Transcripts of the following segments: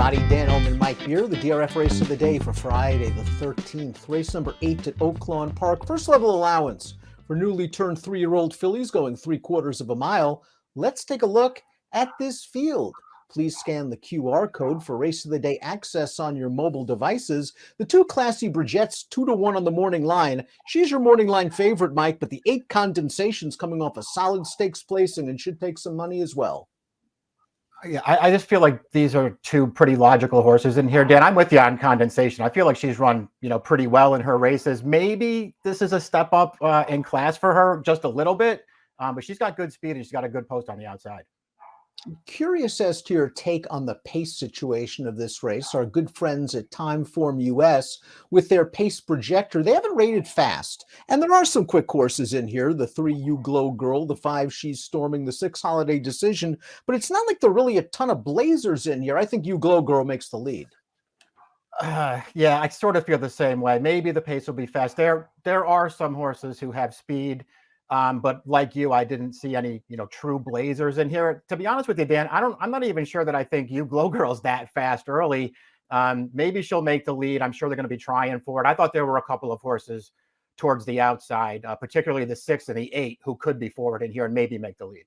everybody. Dan, Illman and Mike Beer, the DRF race of the day for Friday the 13th. Race number 8 at Oaklawn Park. First level allowance for newly turned 3-year-old fillies going 3/4 of a mile. Let's take a look at this field. Please scan the QR code for race of the day access on your mobile devices. The two classy Bridgettes, 2-1 on the morning line. She's your morning line favorite, Mike, but the 8 Condensation's coming off a solid stakes placing and should take some money as well. Yeah, I just feel like these are two pretty logical horses in here. Dan, I'm with you on Condensation. I feel like she's run, pretty well in her races. Maybe this is a step up in class for her, just a little bit, but she's got good speed and she's got a good post on the outside. Curious as to your take on the pace situation of this race. Our good friends at Timeform US, with their pace projector, they haven't rated fast. And there are some quick horses in here. The 3 You Glow Girl, the 5 She's Storming, the 6 Holiday Decision. But it's not like there are really a ton of blazers in here. I think You Glow Girl makes the lead. Yeah, I sort of feel the same way. Maybe the pace will be fast. There are some horses who have speed. But like you, I didn't see any, true blazers in here. To be honest with you, Dan, I'm not even sure that I think You Glow Girl's that fast early. Maybe she'll make the lead. I'm sure they're going to be trying for it. I thought there were a couple of horses towards the outside, particularly the 6 and the 8, who could be forward in here and maybe make the lead.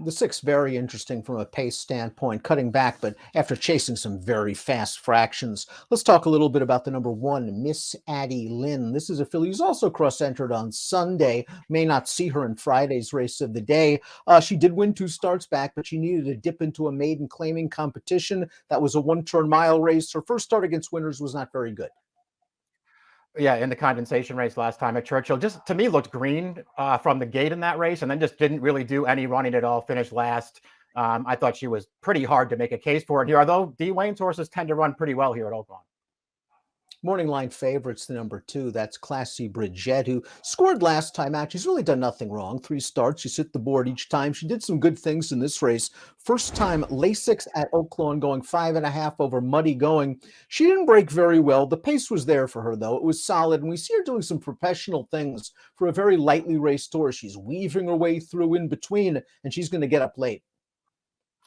The 6 very interesting from a pace standpoint, cutting back, but after chasing some very fast fractions. Let's talk a little bit about the number 1, Miss Addie Lynn. This is a filly who's also cross-entered on Sunday. May not see her in Friday's race of the day. She did win 2 starts back, but she needed to dip into a maiden claiming competition. That was a 1-turn mile race. Her first start against winners was not very good. Yeah, in the Condensation race last time at Churchill, just to me looked green from the gate in that race, and then just didn't really do any running at all, finished last. I thought she was pretty hard to make a case for it here, although D. Wayne's horses tend to run pretty well here at Oaklawn. Morning line favorites, the number 2. That's Classy Bridgette, who scored last time out. She's really done nothing wrong. 3 starts. She's hit the board each time. She did some good things in this race. First time Lasix at Oaklawn, going 5.5 over muddy going. She didn't break very well. The pace was there for her, though. It was solid, and we see her doing some professional things for a very lightly raced horse. She's weaving her way through in between, and she's going to get up late.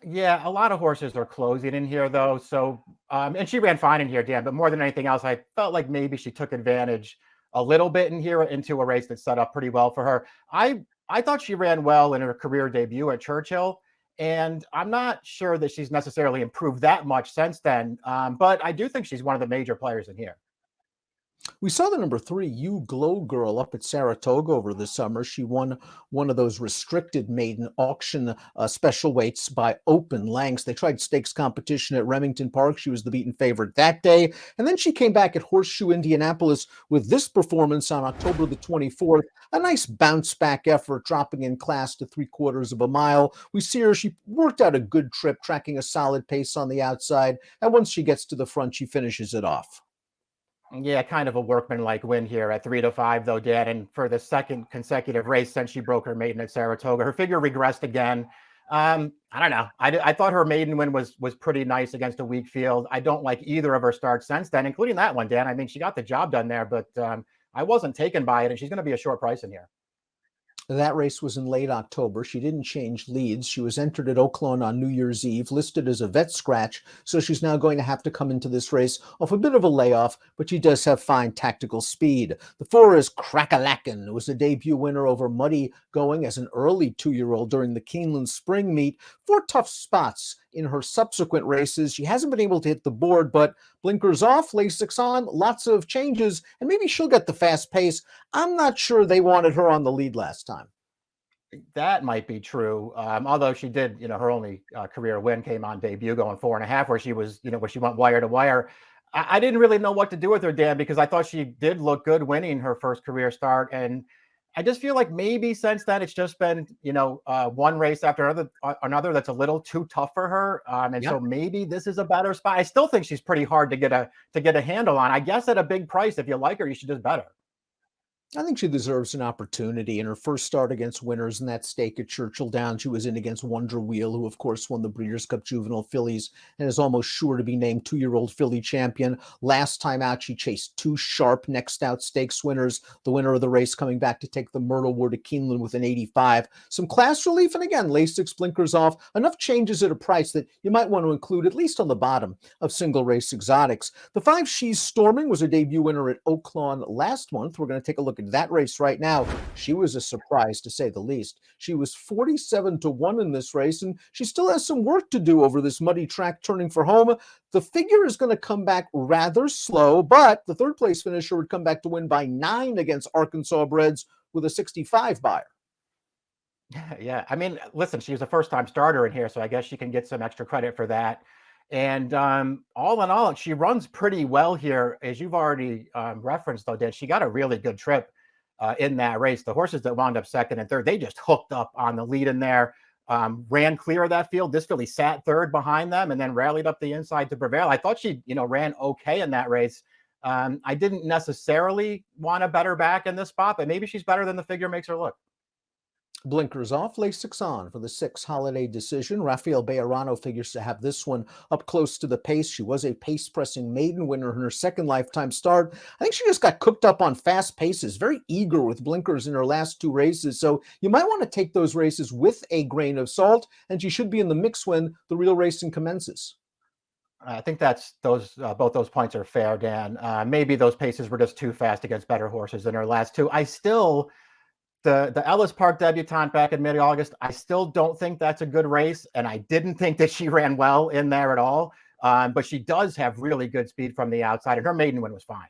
Yeah, a lot of horses are closing in here, though. So, and she ran fine in here, Dan. But more than anything else, I felt like maybe she took advantage a little bit in here into a race that set up pretty well for her. I thought she ran well in her career debut at Churchill, and I'm not sure that she's necessarily improved that much since then. But I do think she's one of the major players in here. We saw the number 3, You Glow Girl, up at Saratoga over the summer. She won one of those restricted maiden auction special weights by open lengths. They tried stakes competition at Remington Park. She was the beaten favorite that day. And then she came back at Horseshoe Indianapolis with this performance on October the 24th. A nice bounce back effort, dropping in class to 3/4 of a mile. We see her, she worked out a good trip, tracking a solid pace on the outside. And once she gets to the front, she finishes it off. Yeah, kind of a workmanlike win here at 3-5, though, Dan. And for the second consecutive race since she broke her maiden at Saratoga, her figure regressed again. I don't know. I thought her maiden win was pretty nice against a weak field. I don't like either of her starts since then, including that one, Dan. I mean, she got the job done there, but I wasn't taken by it, and she's going to be a short price in here. That race was in late October. She didn't change leads. She was entered at Oaklawn on New Year's Eve, listed as a vet scratch, so she's now going to have to come into this race off a bit of a layoff, but she does have fine tactical speed. The 4 is Crack-a-Lackin', who was a debut winner over muddy going as an early 2-year-old during the Keeneland Spring Meet. 4 tough spots in her subsequent races. She hasn't been able to hit the board, but blinkers off, Lasix on, lots of changes, and maybe she'll get the fast pace. I'm not sure they wanted her on the lead last time. That might be true. Although she did, her only career win came on debut going 4.5, where she was, where she went wire to wire. I didn't really know what to do with her, Dan, because I thought she did look good winning her first career start. And I just feel like maybe since then it's just been, one race after another that's a little too tough for her. So maybe this is a better spot. I still think she's pretty hard to get a handle on. I guess at a big price, if you like her, you should just bet her. I think she deserves an opportunity. In her first start against winners in that stake at Churchill Downs, she was in against Wonder Wheel, who, of course, won the Breeders' Cup Juvenile Fillies and is almost sure to be named 2-year-old filly champion. Last time out, she chased 2 sharp next out stakes winners. The winner of the race coming back to take the Myrtle War to Keeneland with an 85. Some class relief, and again, Lasix blinkers off. Enough changes at a price that you might want to include, at least on the bottom of single race exotics. The 5 She's Storming was a debut winner at Oaklawn last month. We're going to take a look at that race right now. She was a surprise, to say the least. She was 47-1 in this race, and she still has some work to do over this muddy track turning for home. The figure is going to come back rather slow, but the third place finisher would come back to win by 9 against Arkansas Breds with a 65 buyer. Yeah, I mean, listen, she was a first-time starter in here, so I guess she can get some extra credit for that. And all in all, she runs pretty well here, as you've already referenced, though, Dan. She got a really good trip in that race. The horses that wound up second and third, they just hooked up on the lead in there, ran clear of that field. This filly sat third behind them and then rallied up the inside to prevail. I thought she, ran okay in that race. I didn't necessarily want to bet her back in this spot, but maybe she's better than the figure makes her look. Blinkers off, Lasix on for the 6 Holiday Decision. Rafael Bejarano figures to have this one up close to the pace. She was a pace-pressing maiden winner in her second lifetime start. I think she just got cooked up on fast paces, very eager with blinkers in her last 2 races. So you might want to take those races with a grain of salt, and she should be in the mix when the real racing commences. I think that's both those points are fair, Dan. Maybe those paces were just too fast against better horses than her last 2. The Ellis Park debutante back in mid-August, I still don't think that's a good race, and I didn't think that she ran well in there at all. But she does have really good speed from the outside, and her maiden win was fine.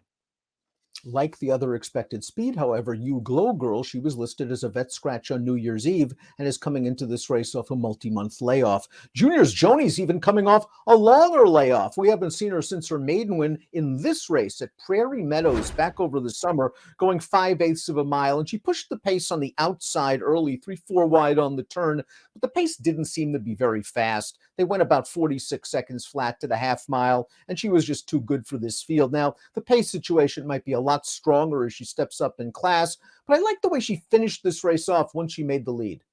Like the other expected speed, however, You Glow Girl, she was listed as a vet scratch on New Year's Eve and is coming into this race off a multi-month layoff. Junior's Joni's even coming off a longer layoff. We haven't seen her since her maiden win in this race at Prairie Meadows back over the summer, going 5/8 of a mile, and she pushed the pace on the outside early, 3-4 wide on the turn, but the pace didn't seem to be very fast. They went about 46 seconds flat to the half mile, and she was just too good for this field. Now, the pace situation might be a lot stronger as she steps up in class, but I like the way she finished this race off once she made the lead.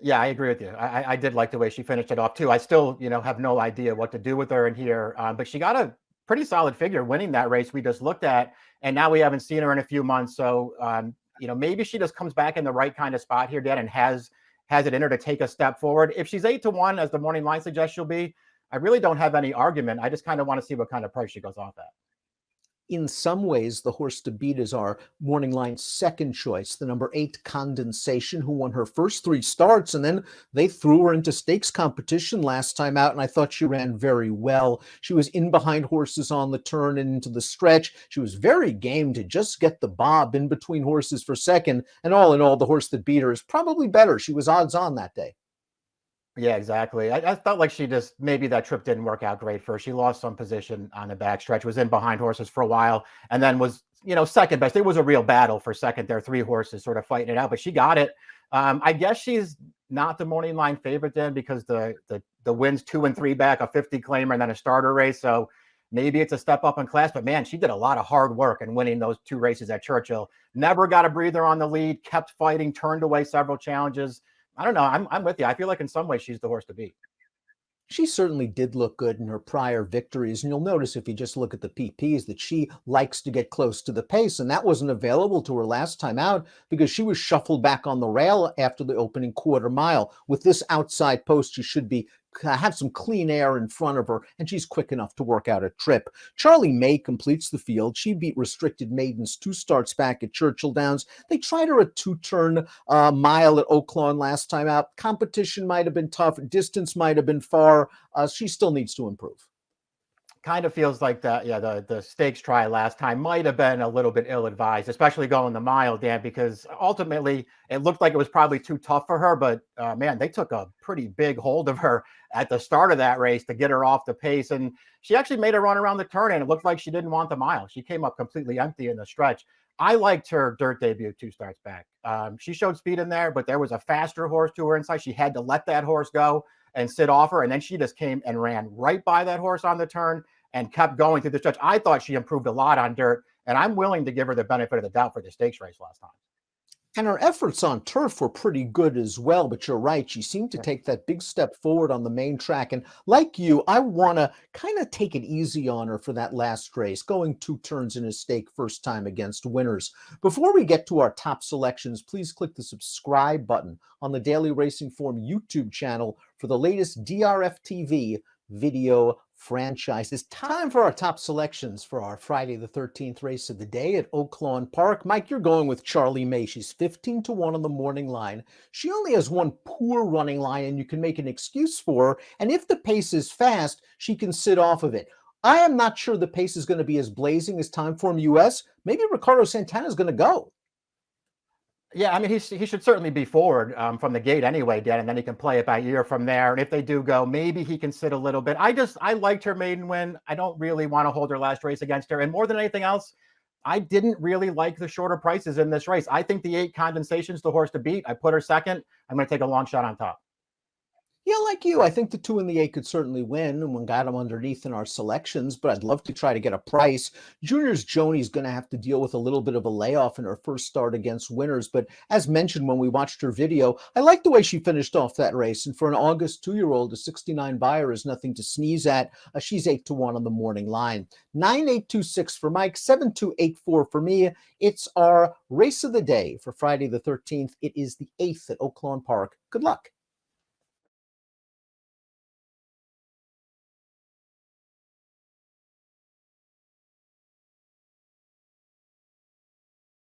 Yeah, I agree with you. I did like the way she finished it off too. I still, have no idea what to do with her in here, but she got a pretty solid figure winning that race we just looked at, and now we haven't seen her in a few months. So, maybe she just comes back in the right kind of spot here, Dan, and has it in her to take a step forward. If she's 8-1, as the morning line suggests she'll be, I really don't have any argument. I just kind of want to see what kind of price she goes off at. In some ways, the horse to beat is our morning line second choice, the number 8 Condensation, who won her first 3 starts, and then they threw her into stakes competition last time out, and I thought she ran very well. She was in behind horses on the turn and into the stretch. She was very game to just get the bob in between horses for second, and all in all, the horse that beat her is probably better. She was odds on that day. Yeah, exactly. I felt like maybe that trip didn't work out great for her. She lost some position on the backstretch, was in behind horses for a while, and then was, second best. It was a real battle for second there, 3 horses sort of fighting it out, but she got it. I guess she's not the morning line favorite then because the wins 2 and 3 back, a 50 claimer and then a starter race. So maybe it's a step up in class, but man, she did a lot of hard work in winning those 2 races at Churchill. Never got a breather on the lead, kept fighting, turned away several challenges. I don't know. I'm with you. I feel like in some ways she's the horse to beat. She certainly did look good in her prior victories, and you'll notice if you just look at the PPs that she likes to get close to the pace, and that wasn't available to her last time out because she was shuffled back on the rail after the opening quarter mile. With this outside post, she should have some clean air in front of her, and she's quick enough to work out a trip. Charlie May completes the field. She beat Restricted Maidens 2 starts back at Churchill Downs. They tried her a 2-turn mile at Oaklawn last time out. Competition might have been tough. Distance might have been far. She still needs to improve. Kind of feels like that. Yeah, the stakes try last time might have been a little bit ill-advised, especially going the mile, Dan, because ultimately it looked like it was probably too tough for her. But man, they took a pretty big hold of her at the start of that race to get her off the pace. And she actually made a run around the turn, and it looked like she didn't want the mile. She came up completely empty in the stretch. I liked her dirt debut 2 starts back. She showed speed in there, but there was a faster horse to her inside. She had to let that horse go and sit off her. And then she just came and ran right by that horse on the turn and kept going through the stretch. I thought she improved a lot on dirt And I'm willing to give her the benefit of the doubt for the stakes race last time. And her efforts on turf were pretty good as well, but you're right. She seemed to Yeah. take that big step forward on the main track. And like you, I want to kind of take it easy on her for that last race, going 2 turns in a stake first time against winners. Before we get to our top selections, please click the subscribe button on the Daily Racing Form YouTube channel for the latest DRFTV video franchise. It's time for our top selections for our Friday the 13th race of the day at Oaklawn Park. Mike, you're going with Charlie May. She's 15-1 on the morning line. She only has one poor running line, and you can make an excuse for her. And if the pace is fast, she can sit off of it. I am not sure the pace is going to be as blazing as Timeform US. Maybe Ricardo Santana is going to go. Yeah, I mean, he should certainly be forward from the gate anyway, Dan, and then he can play it by ear from there. And if they do go, maybe he can sit a little bit. I liked her maiden win. I don't really want to hold her last race against her. And more than anything else, I didn't really like the shorter prices in this race. I think the 8 Condensation's the horse to beat. I put her second. I'm going to take a long shot on top. Yeah, like you, I think the 2 and the 8 could certainly win, and we got them underneath in our selections, but I'd love to try to get a price. Junior's Joni's going to have to deal with a little bit of a layoff in her first start against winners, but as mentioned when we watched her video, I like the way she finished off that race, and for an August 2-year-old, a 69 buyer is nothing to sneeze at. She's 8-1 on the morning line. 9826 for Mike, 7284 for me. It's our race of the day for Friday the 13th. It is the 8th at Oaklawn Park. Good luck.